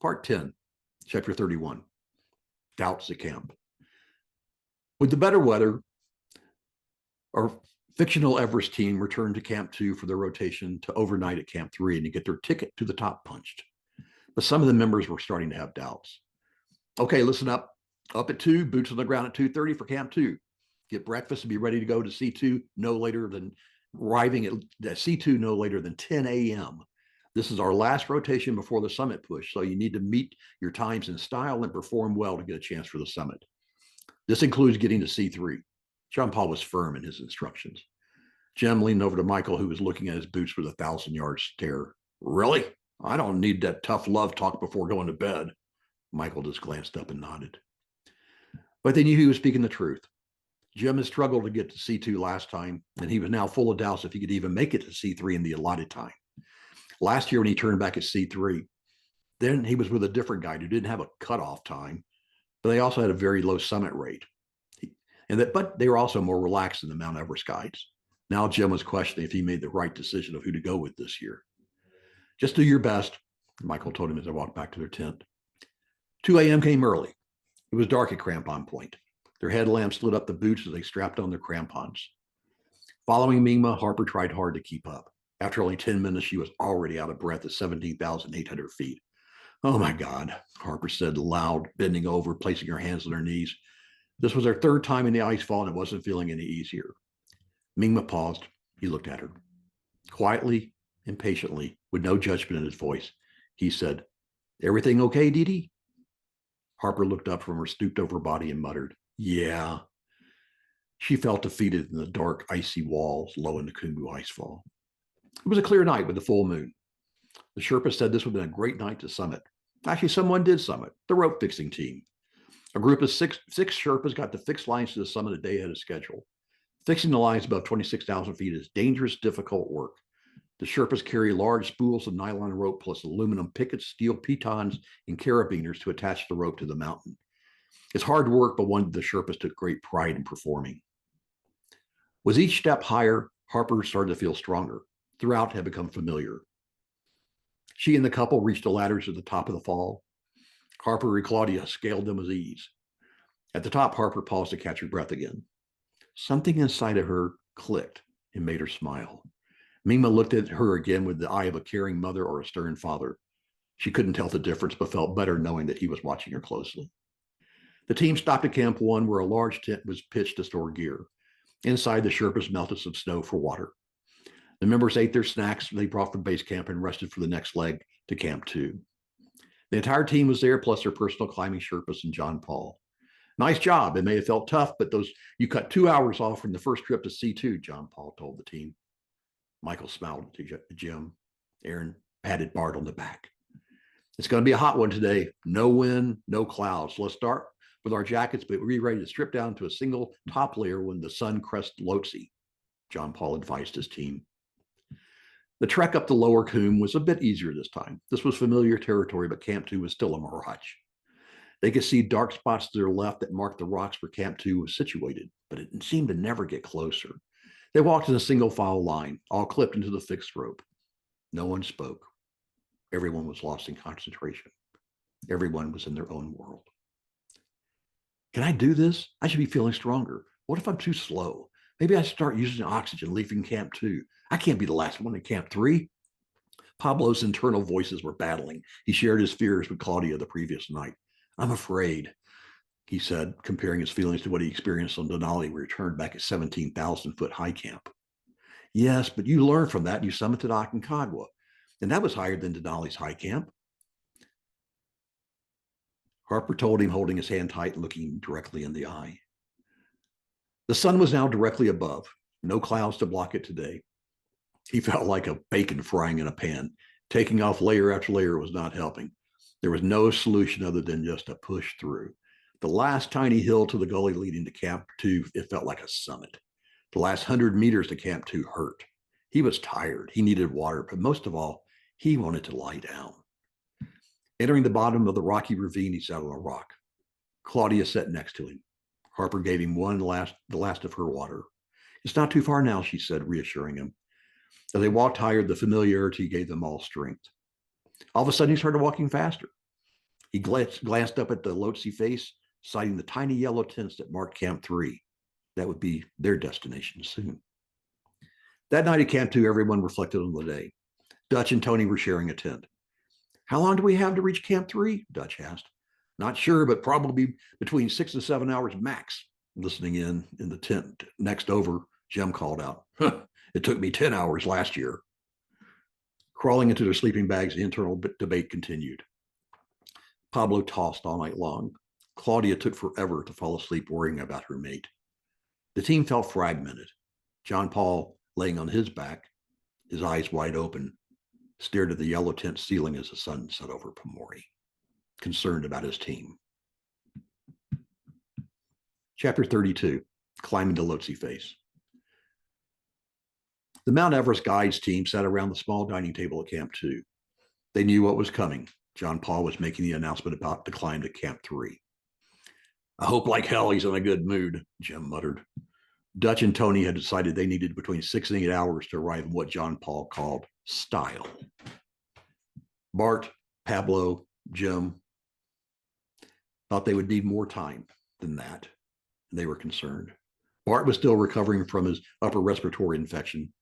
Part 10, Chapter 31, Doubts at Camp. With the better weather, our fictional Everest team returned to Camp 2 for their rotation to overnight at Camp 3 and to get their ticket to the top punched. But some of the members were starting to have doubts. Okay, listen up. Up at 2, boots on the ground at 2:30 for Camp 2. Get breakfast and be ready to go to C2 no later than arriving at C2 no later than 10 a.m. This is our last rotation before the summit push, so you need to meet your times in style and perform well to get a chance for the summit. This includes getting to C3. John Paul was firm in his instructions. Jim leaned over to Michael, who was looking at his boots with a 1,000-yard stare. Really? I don't need that tough love talk before going to bed. Michael just glanced up and nodded. But they knew he was speaking the truth. Jim had struggled to get to C2 last time, and he was now full of doubts if he could even make it to C3 in the allotted time. Last year when he turned back at C3, then he was with a different guide who didn't have a cutoff time, but they also had a very low summit rate. But they were also more relaxed than the Mount Everest guides. Now Jim was questioning if he made the right decision of who to go with this year. Just do your best, Michael told him as they walked back to their tent. 2 a.m. came early. It was dark at Crampon Point. Their headlamps lit up the boots as they strapped on their crampons. Following Mingma, Harper tried hard to keep up. After only 10 minutes, she was already out of breath at 17,800 feet. Oh my God, Harper said loud, bending over, placing her hands on her knees. This was her third time in the ice fall and it wasn't feeling any easier. Mingma paused. He looked at her. Quietly, impatiently, with no judgment in his voice, he said, "Everything okay, Dee Dee?" Harper looked up from her stooped over body and muttered, "Yeah." She felt defeated in the dark, icy walls low in the Khumbu icefall. It was a clear night with the full moon. The Sherpa said this would have been a great night to summit. Actually, someone did summit, the rope fixing team. A group of six Sherpas got to fix lines to the summit a day ahead of schedule. Fixing the lines above 26,000 feet is dangerous, difficult work. The Sherpas carry large spools of nylon rope plus aluminum pickets, steel pitons, and carabiners to attach the rope to the mountain. It's hard work, but one the Sherpas took great pride in performing. With each step higher, Harper started to feel stronger. The route had become familiar. She and the couple reached the ladders at the top of the fall. Harper and Claudia scaled them with ease. At the top, Harper paused to catch her breath again. Something inside of her clicked and made her smile. Mingma looked at her again with the eye of a caring mother or a stern father. She couldn't tell the difference, but felt better knowing that he was watching her closely. The team stopped at Camp 1, where a large tent was pitched to store gear. Inside, the Sherpas melted some snow for water. The members ate their snacks they brought from base camp and rested for the next leg to Camp 2. The entire team was there, plus their personal climbing Sherpas and John Paul. Nice job. It may have felt tough, but you cut 2 hours off from the first trip to C2, John Paul told the team. Michael smiled at Jim. Aaron patted Bart on the back. It's going to be a hot one today. No wind, no clouds. Let's start with our jackets, but we're ready to strip down to a single top layer when the sun crests Lhotse, John Paul advised his team. The trek up the lower Khum was a bit easier this time. This was familiar territory, but Camp 2 was still a mirage. They could see dark spots to their left that marked the rocks where Camp 2 was situated, but it seemed to never get closer. They walked in a single file line, all clipped into the fixed rope. No one spoke. Everyone was lost in concentration. Everyone was in their own world. Can I do this? I should be feeling stronger. What if I'm too slow? Maybe I start using oxygen, leaving Camp 2. I can't be the last one in Camp 3. Pablo's internal voices were battling. He shared his fears with Claudia the previous night. I'm afraid, he said, comparing his feelings to what he experienced on Denali when he returned back at 17,000-foot high camp. Yes, but you learned from that and you summited Aconcagua, and that was higher than Denali's high camp. Harper told him, holding his hand tight, looking directly in the eye. The sun was now directly above. No clouds to block it today. He felt like a bacon frying in a pan. Taking off layer after layer was not helping. There was no solution other than just a push through. The last tiny hill to the gully leading to Camp 2, it felt like a summit. The last 100 meters to Camp 2 hurt. He was tired. He needed water, but most of all, he wanted to lie down. Entering the bottom of the rocky ravine, he sat on a rock. Claudia sat next to him. Harper gave him the last of her water. It's not too far now, she said, reassuring him. As they walked higher, the familiarity gave them all strength. All of a sudden, he started walking faster. He glanced up at the Lhotse face, sighting the tiny yellow tents that marked Camp 3. That would be their destination soon. That night at Camp 2, everyone reflected on the day. Dutch and Tony were sharing a tent. How long do we have to reach Camp 3? Dutch asked. Not sure, but probably between 6 and 7 hours max. Listening in the tent next over, Jim called out, it took me 10 hours last year. Crawling into their sleeping bags, the internal debate continued. Pablo tossed all night long. Claudia took forever to fall asleep worrying about her mate. The team felt fragmented. John Paul, laying on his back, his eyes wide open, stared at the yellow tent ceiling as the sun set over Pomori, concerned about his team. Chapter 32, Climbing the Lhotse Face. The Mount Everest Guides team sat around the small dining table at Camp 2. They knew what was coming. John Paul was making the announcement about the climb to Camp 3. I hope like hell he's in a good mood, Jim muttered. Dutch and Tony had decided they needed between 6 and 8 hours to arrive in what John Paul called style. Bart, Pablo, Jim thought they would need more time than that. They were concerned. Bart was still recovering from his upper respiratory infection.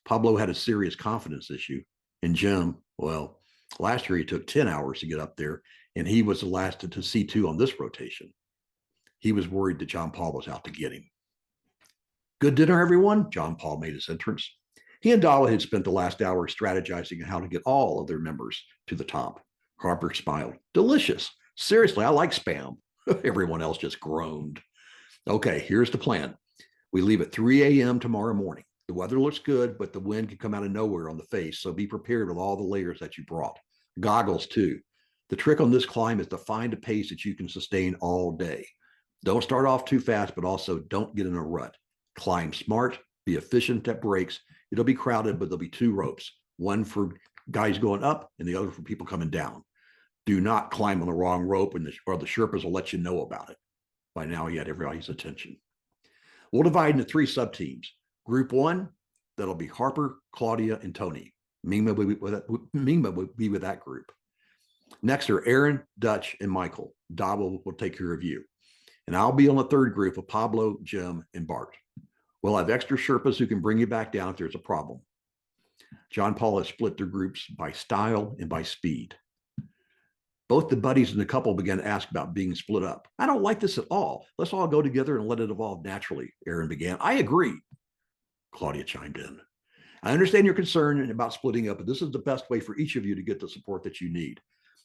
Pablo had a serious confidence issue. And Jim, well, last year he took 10 hours to get up there, and he was the last to C2 on this rotation. He was worried that John Paul was out to get him. Good dinner, everyone. John Paul made his entrance. He and Dawa had spent the last hour strategizing on how to get all of their members to the top. Harper smiled. Delicious. Seriously, I like Spam. Everyone else just groaned. Okay, here's the plan. We leave at 3 a.m. tomorrow morning. The weather looks good, but the wind can come out of nowhere on the face, so be prepared with all the layers that you brought. Goggles, too. The trick on this climb is to find a pace that you can sustain all day. Don't start off too fast, but also don't get in a rut. Climb smart, be efficient at breaks. It'll be crowded, but there'll be 2 ropes, one for guys going up and the other for people coming down. Do not climb on the wrong rope, or the Sherpas will let you know about it. By now, he had everybody's attention. We'll divide into 3 sub-teams. Group 1, that'll be Harper, Claudia, and Tony. Mima will be with that group. Next are Aaron, Dutch, and Michael. Dawa will take care of you. And I'll be on the 3rd group of Pablo, Jim, and Bart. We'll have extra Sherpas who can bring you back down if there's a problem. John Paul has split their groups by style and by speed. Both the buddies and the couple began to ask about being split up. I don't like this at all. Let's all go together and let it evolve naturally, Aaron began. I agree, Claudia chimed in. I understand your concern about splitting up, but this is the best way for each of you to get the support that you need.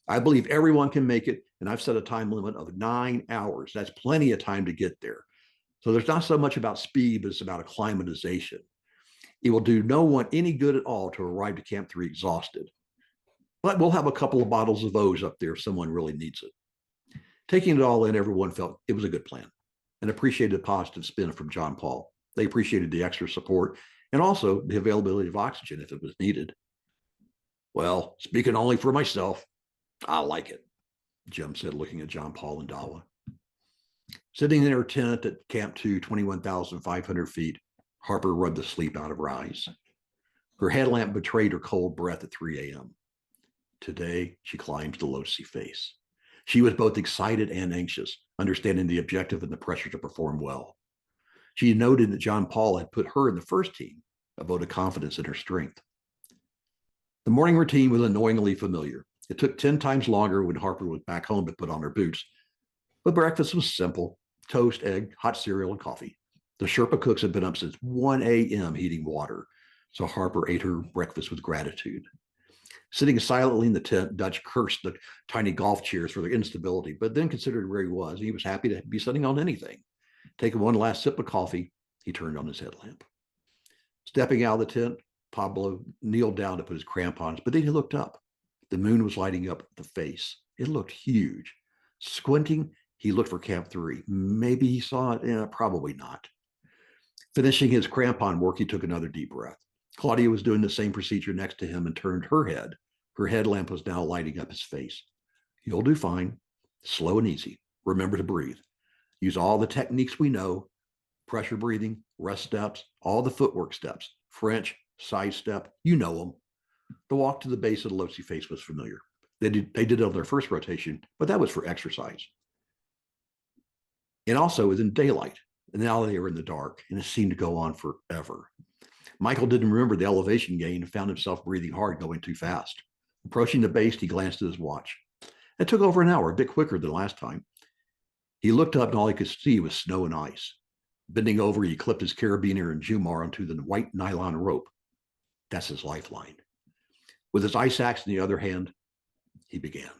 I believe everyone can make it, and I've set a time limit of 9 hours. That's plenty of time to get there. So there's not so much about speed, but it's about acclimatization. It will do no one any good at all to arrive to Camp 3 exhausted. But we'll have a couple of bottles of O's up there if someone really needs it. Taking it all in, everyone felt it was a good plan and appreciated the positive spin from John Paul. They appreciated the extra support and also the availability of oxygen if it was needed. Well, speaking only for myself, I like it, Jim said, looking at John Paul and Dawa. Sitting in her tent at Camp 2, 21,500 feet, Harper rubbed the sleep out of her eyes. Her headlamp betrayed her cold breath at 3 a.m. Today, she climbs the Lhotse face. She was both excited and anxious, understanding the objective and the pressure to perform well. She noted that John Paul had put her in the first team, a vote of confidence in her strength. The morning routine was annoyingly familiar. It took 10 times longer when Harper was back home to put on her boots. But breakfast was simple: toast, egg, hot cereal, and coffee. The Sherpa cooks had been up since 1 a.m. heating water, so Harper ate her breakfast with gratitude. Sitting silently in the tent, Dutch cursed the tiny golf chairs for their instability, but then considered where he was. He was happy to be sitting on anything. Taking one last sip of coffee, he turned on his headlamp. Stepping out of the tent, Pablo kneeled down to put his crampons, but then he looked up. The moon was lighting up the face. It looked huge. Squinting, he looked for Camp 3. Maybe he saw it, probably not. Finishing his crampon work, he took another deep breath. Claudia was doing the same procedure next to him and turned her head. Her headlamp was now lighting up his face. You'll do fine. Slow and easy. Remember to breathe. Use all the techniques we know: pressure breathing, rest steps, all the footwork steps, French, side step, you know them. The walk to the base of the Lhotse face was familiar. They did it on their first rotation, but that was for exercise. And also, it was in daylight. And now they were in the dark, and it seemed to go on forever. Michael didn't remember the elevation gain and found himself breathing hard, going too fast. Approaching the base, he glanced at his watch. It took over an hour, a bit quicker than last time. He looked up, and all he could see was snow and ice. Bending over, he clipped his carabiner and Jumar onto the white nylon rope. That's his lifeline. With his ice axe in the other hand, he began.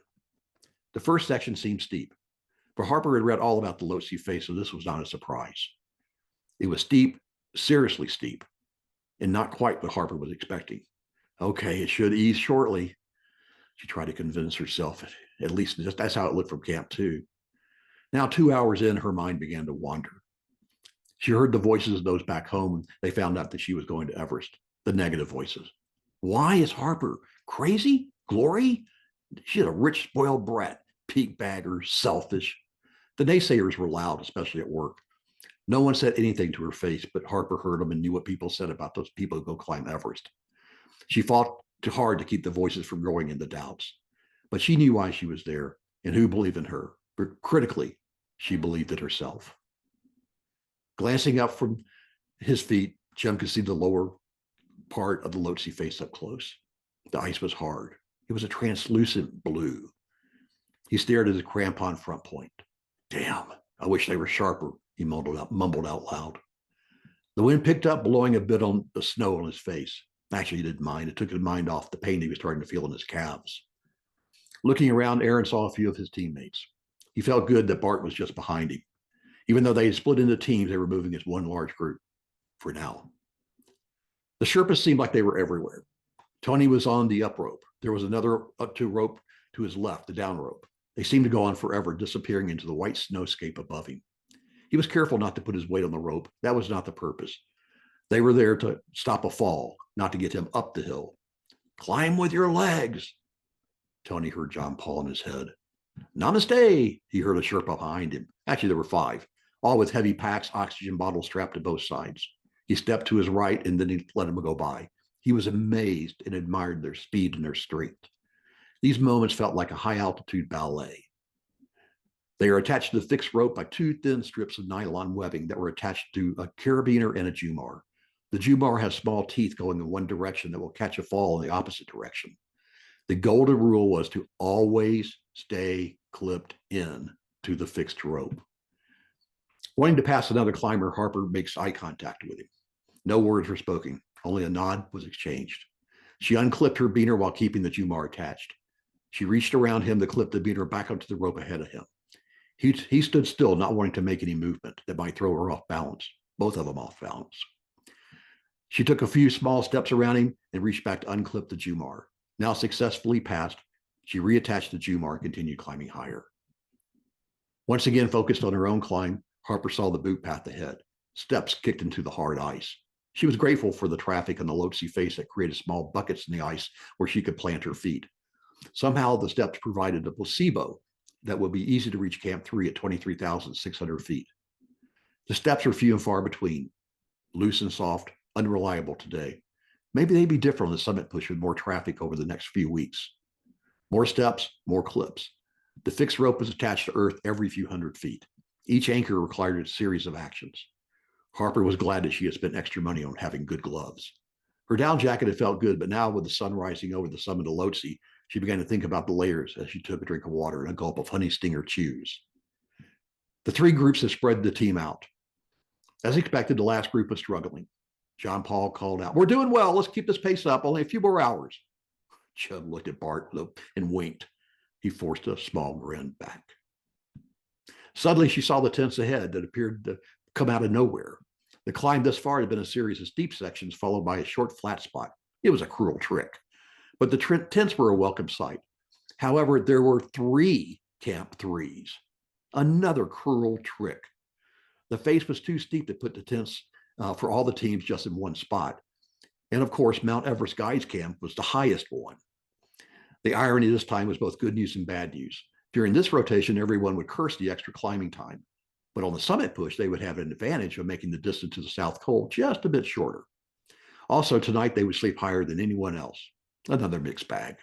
The first section seemed steep, but Harper had read all about the Lhotse face, so this was not a surprise. It was steep, seriously steep, and not quite what Harper was expecting. Okay, it should ease shortly. She tried to convince herself, at least that's how it looked from Camp 2. Now, 2 hours in, her mind began to wander. She heard the voices of those back home, and they found out that she was going to Everest, the negative voices. Why is Harper crazy? Glory? She's a rich, spoiled brat, peak bagger, selfish. The naysayers were loud, especially at work. No one said anything to her face, but Harper heard them and knew what people said about those people who go climb Everest. She fought too hard to keep the voices from growing into doubts, but she knew why she was there and who believed in her. But critically, she believed in herself. Glancing up from his feet, Jim could see the lower part of the Lhotse face up close. The ice was hard. It was a translucent blue. He stared at his crampon front point. Damn, I wish they were sharper, he mumbled out loud. The wind picked up, blowing a bit on the snow on his face. Actually, he didn't mind. It took his mind off the pain he was starting to feel in his calves. Looking around, Aaron saw a few of his teammates. He felt good that Bart was just behind him. Even though they had split into teams, they were moving as one large group for now. The Sherpas seemed like they were everywhere. Tony was on the up rope. There was another up to rope to his left, the down rope. They seemed to go on forever, disappearing into the white snowscape above him. He was careful not to put his weight on the rope. That was not the purpose. They were there to stop a fall, not to get him up the hill. Climb with your legs. Tony heard John Paul in his head. Namaste, he heard a Sherpa behind him. Actually, there were 5, all with heavy packs, oxygen bottles strapped to both sides. He stepped to his right, and then he let him go by. He was amazed and admired their speed and their strength. These moments felt like a high-altitude ballet. They are attached to the fixed rope by 2 thin strips of nylon webbing that were attached to a carabiner and a Jumar. The Jumar has small teeth going in one direction that will catch a fall in the opposite direction. The golden rule was to always stay clipped in to the fixed rope. Wanting to pass another climber, Harper makes eye contact with him. No words were spoken. Only a nod was exchanged. She unclipped her beaner while keeping the Jumar attached. She reached around him to clip the beaner back onto the rope ahead of him. He stood still, not wanting to make any movement that might throw her off balance, both of them off balance. She took a few small steps around him and reached back to unclip the Jumar. Now successfully passed, she reattached the Jumar and continued climbing higher. Once again focused on her own climb, Harper saw the boot path ahead. Steps kicked into the hard ice. She was grateful for the traffic on the Lhotse face that created small buckets in the ice where she could plant her feet. Somehow the steps provided a placebo that would be easy to reach Camp 3 at 23,600 feet. The steps were few and far between, loose and soft, unreliable today. Maybe they'd be different on the summit push with more traffic over the next few weeks. More steps, more clips. The fixed rope was attached to earth every few hundred feet. Each anchor required a series of actions. Harper was glad that she had spent extra money on having good gloves. Her down jacket had felt good, but now with the sun rising over the summit of Lhotse, she began to think about the layers as she took a drink of water and a gulp of honey stinger chews. The 3 groups had spread the team out. As expected, the last group was struggling. John Paul called out, "We're doing well. Let's keep this pace up. Only a few more hours." Chud looked at Bart and winked. He forced a small grin back. Suddenly, she saw the tents ahead that appeared to come out of nowhere. The climb thus far had been a series of steep sections followed by a short flat spot. It was a cruel trick, but the tents were a welcome sight. However, there were 3 Camp 3s. Another cruel trick. The face was too steep to put the tents for all the teams just in one spot. And of course, Mount Everest Guides Camp was the highest one. The irony this time was both good news and bad news. During this rotation, everyone would curse the extra climbing time. But on the summit push, they would have an advantage of making the distance to the South Pole just a bit shorter. Also, tonight, they would sleep higher than anyone else. Another mixed bag.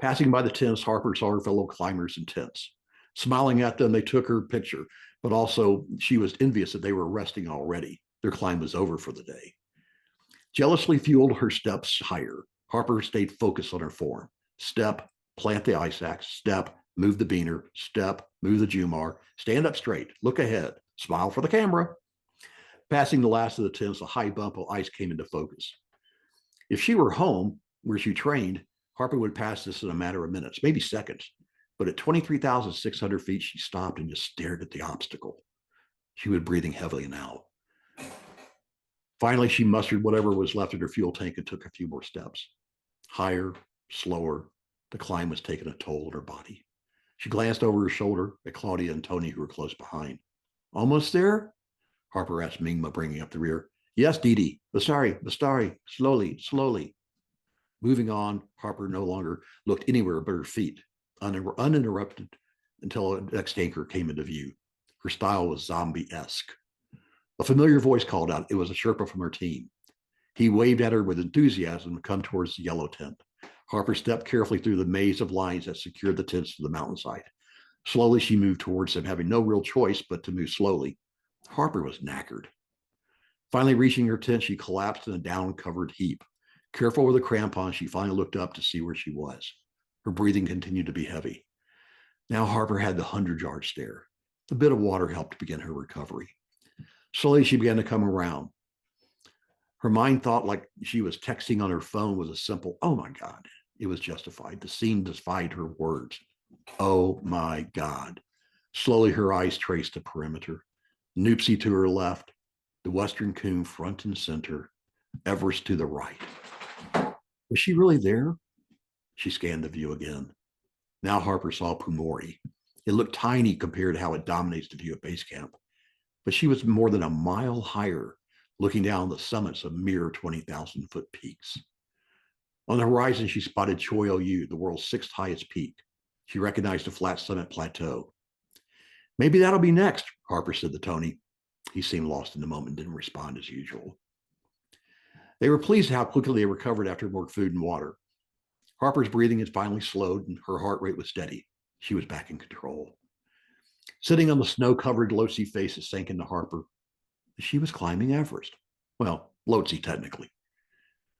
Passing by the tents, Harper saw her fellow climbers in tents. Smiling at them, they took her picture, but also she was envious that they were resting already. Their climb was over for the day. Jealously fueled her steps higher. Harper stayed focused on her form. Step, plant the ice axe. Step, move the beaner. Step, move the Jumar. Stand up straight. Look ahead. Smile for the camera. Passing the last of the tents, a high bump of ice came into focus. If she were home, where she trained, Harper would pass this in a matter of minutes, maybe seconds. But at 23,600 feet, she stopped and just stared at the obstacle. She was breathing heavily now. Finally, she mustered whatever was left in her fuel tank and took a few more steps. Higher, slower, the climb was taking a toll on her body. She glanced over her shoulder at Claudia and Tony, who were close behind. Almost there? Harper asked Mingma, bringing up the rear. Yes, Didi. Bastari. Slowly, slowly. Moving on, Harper no longer looked anywhere but her feet, uninterrupted until a next anchor came into view. Her style was zombie-esque. A familiar voice called out. It was a Sherpa from her team. He waved at her with enthusiasm to come towards the yellow tent. Harper stepped carefully through the maze of lines that secured the tents to the mountainside. Slowly, she moved towards them, having no real choice but to move slowly. Harper was knackered. Finally, reaching her tent, she collapsed in a down-covered heap. Careful with the crampons, she finally looked up to see where she was. Her breathing continued to be heavy. Now Harper had the 100-yard stare. A bit of water helped begin her recovery. Slowly, she began to come around. Her mind thought like she was texting on her phone was a simple, oh my God. It was justified. The scene defied her words. Oh my God. Slowly, her eyes traced the perimeter. Noopsie to her left, the Western Coon front and center, Everest to the right. Was she really there? She scanned the view again. Now Harper saw Pumori. It looked tiny compared to how it dominates the view at base camp, but she was more than a mile higher, looking down the summits of mere 20,000-foot peaks. On the horizon, she spotted Choi Oyu, the world's sixth highest peak. She recognized the flat summit plateau. Maybe that'll be next, Harper said to Tony. He seemed lost in the moment and didn't respond as usual. They were pleased how quickly they recovered after more food and water. Harper's breathing had finally slowed and her heart rate was steady. She was back in control. Sitting on the snow-covered Lhotse faces sank into Harper. She was climbing Everest. Well, Lhotse, technically.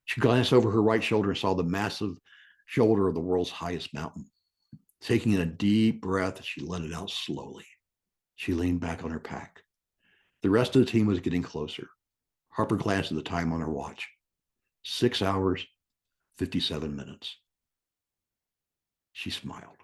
She glanced over her right shoulder and saw the massive shoulder of the world's highest mountain. Taking in a deep breath, she let it out slowly. She leaned back on her pack. The rest of the team was getting closer. Harper glanced at the time on her watch. 6 hours, 57 minutes. She smiled.